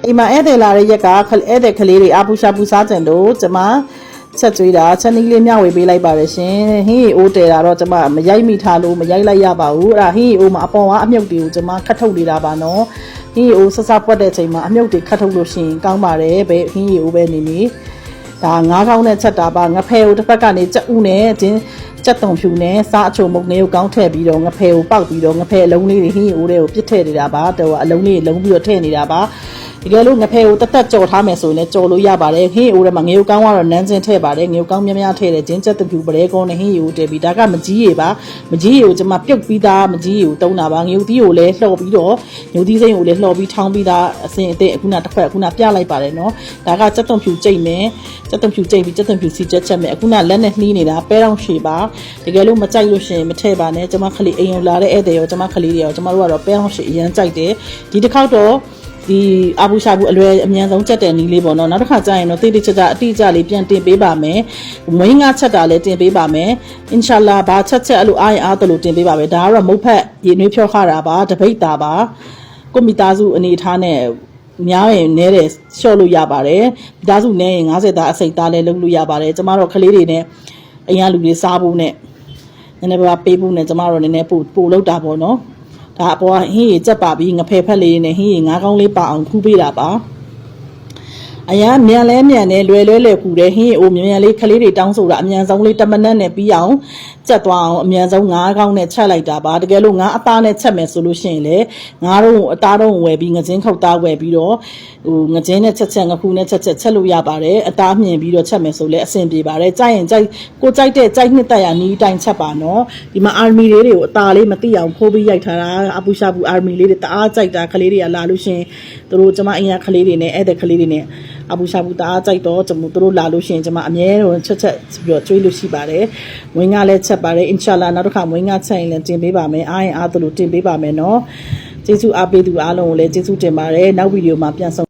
အိမ်မှာဧည့်သည်လာတဲ့ရက်ကဧည့်သည်ကလေးတွေအပူရှာပူစားကြလို့ကျမချက်ကျွေးတာချက်နီးလေးမျှဝေပေးလိုက်ပါတယ်ရှင်ဟင်းရီအိုးတဲတာတော့ကျမမရိုက်မိထားလို့မရိုက်လိုက်ရပါဘူးအဲ့ဒါဟင်းရီအိုးမှာအပေါ်ကအမြုပ်တွေကိုကျမခတ်ထုတ်နေတာပါနော်ဟင်းရီအိုးဆက်ဆက်ပွက်တဲ့အချိန်မှာအမြုပ်တွေခတ်ထုတ်လို့ရှိရင်ကောင်းပါတယ်ဘယ်ဟင်းရီအိုးပဲနေဒါငါးကောင်းနဲ့ချက်တာပါငဖဲကိုတစ်ဖက်ကနေကြက်ဥနဲ့ချင်းချက်တုံဖြူနဲ့စားအချုံမုတ်ငယ်ကိုကောင်းထည့်ပြီးတော့ငဖဲကိုပေါက်ပြီးတော့ငဖဲအလုံးလေးတွေဟင်းရီအိုးတွေကိုပြစ်ထည့်နေတာပါတော့အလုံးလေးလုံးပြီးတော့ထည့်နေတာပါဒီကလို့ငဖဲကိုတက်ကြော်ထားမယ်ဆိုရင်လည်းကြော်လို့ရပါတယ်ဟင်းအိုးထဲမှာငရုတ်ကောင်းကတော့နန်းချင်းထည့်ပါတယ်ငရုတ်ကောင်းများများထည့်တယ်ဂျင်းချက်တဖြူပရဲကောင်းနဲ့ဟင်းရီကိုတည်ပြီးဒါကမကြီးရီပါမကြီးရီကိုကျွန်မပြုတ်ပြီးသားမကြီးရီကိုတုံးတာပါငရုတ်သီးကိုလည်းလှော်ပြီးတော့ငရုတ်သီးစိမ်းကိုလည်းလှော်ပြီးထောင်းပြီးသားအစင်အသစ်အခုနတစ်ခွက်အခုနပြလိုက်ပါတယ်နော်ဒါကချက်သွန်ဖြူကြိတ်မယ်ချက်သွန်ဖြူကြိတ်ပြီးချက်သွန်ဖြူစီချက်မယ်အခုနလက်နဲ့နှီးနေတာပဲတောင်ရှည်ပါတကယ်လို့မကြိုက်လို့ရှင်မထည့်ပါနဲ့ကျွန်မခလေးအိမ်အောင်လာတဲ့ဧည့်သည်ရောကျွန်မခလေးတွေရောကျွန်မတို့ကတော့ပဲတောင်ရှည်အရန်ကြိုက်တယ်ဒီတစ်ခေါက်တော့ဒီအဘူရှာဘူးအလွယ်အမြန်ဆုံးချက်တဲ့နီးလေးပေါ့နော်နောက်တစ်ခါကျရင်တော့တိတိကျကျအတိအကျလေးပြန်တင်ပေးပါမယ်မွေးငါချက်တာလည်းတင်ပေးပါမယ်အင်ရှာလာဘာချက်အဲ့လိုအားရင်အားတလို့တင်ပေးပါမယ်ဒါကတော့မုတ်ဖက်ရေနွေးဖြောခတာပါတပိတ်တာပါကိုမီသားစုအနေထားနဲ့များရင်နဲတယ်လျှော့လို့ရပါတယ်မိသားစုနဲရင်90သားအစိတ်သားလည်းလုပ်လို့ရပါတယ်ကျမတို့ကလေးတွေနဲ့အိမ်ကလူတွေစားဖို့နဲ့နည်းနည်းပါးပေးဖို့နဲ့ကျမတို့နည်းနည်းပို့လောက်တာပေါ့နော်ဒါအပေါ်ဟင်းရီကြက်ပါပြီးငဖဲဖက်လေးနဲ့ဟင်းရီငါးကောင်းလေးပါအောင်ခူးပေးတာပါအရန်မြန်လဲမြန်နဲ့လွယ်ခူတယ်ဟင်းရီအိုမြန်လေးခလေးတွေတောင်းဆိုတာအမြန်ဆုံးလေး10မိနစ်နဲ့ပြီးအောင်ချက်သွားအောင်အမြန်ဆုံးငါးကောင်းနဲ့ချက်လိုက်တာပါတကယ်လို့ငါးအသားနဲ့ချက်မယ်ဆိုလို့ရှိရင်လေငါးတော့အသားတော့ဝယ်ပြီးငချင်းခုတ်သားဝယ်ပြီးတော့ငချင်းနဲ့ချက်ငခုနဲ့ချက်လို့ရပါတယ်အသားမြင်ပြီးတော့ချက်မယ်ဆိုလဲအဆင်ပြေပါတယ်ကြိုက်ရင်ကြိုက်ကိုကြိုက်တဲ့ကြိုက်နှစ်တက်ရနီးတိုင်းချက်ပါနော်ဒီမှာအာမီလေးတွေကိုအသားလေးမသိအောင်ဖိုးပြီးရိုက်ထားတာအပူရှာပူအာမီလေးတွေတအားကြိုက်တာကလေးတွေကလာလို့ရှိရင်တို့ကျမအင်ရကလေးတွေနဲ့ဧည့်သည်ကလေးတွေနဲ့အပူရှာပူတအားကြိုက်တော့တို့လာလို့ရှိရင်ကျမအမြဲတမ်းချက်ပြီးတော့ကျွေးလို့ရှိပါတယ်ဝင်းကလည်းချက်ပါတယ်အင်ရှာလာနောက်တစ်ခါဝင်းကချက်ရင်လည်းတင်ပေးပါမယ်အားရင်အားသလိုတင်ပေးပါမယ်နော်ကျေးဇူးအားပေးသူအားလုံးကိုလည်းကျေးဇူးတင်ပါတယ်နောက်ဗီဒီယိုမှာပြန်ဆုံ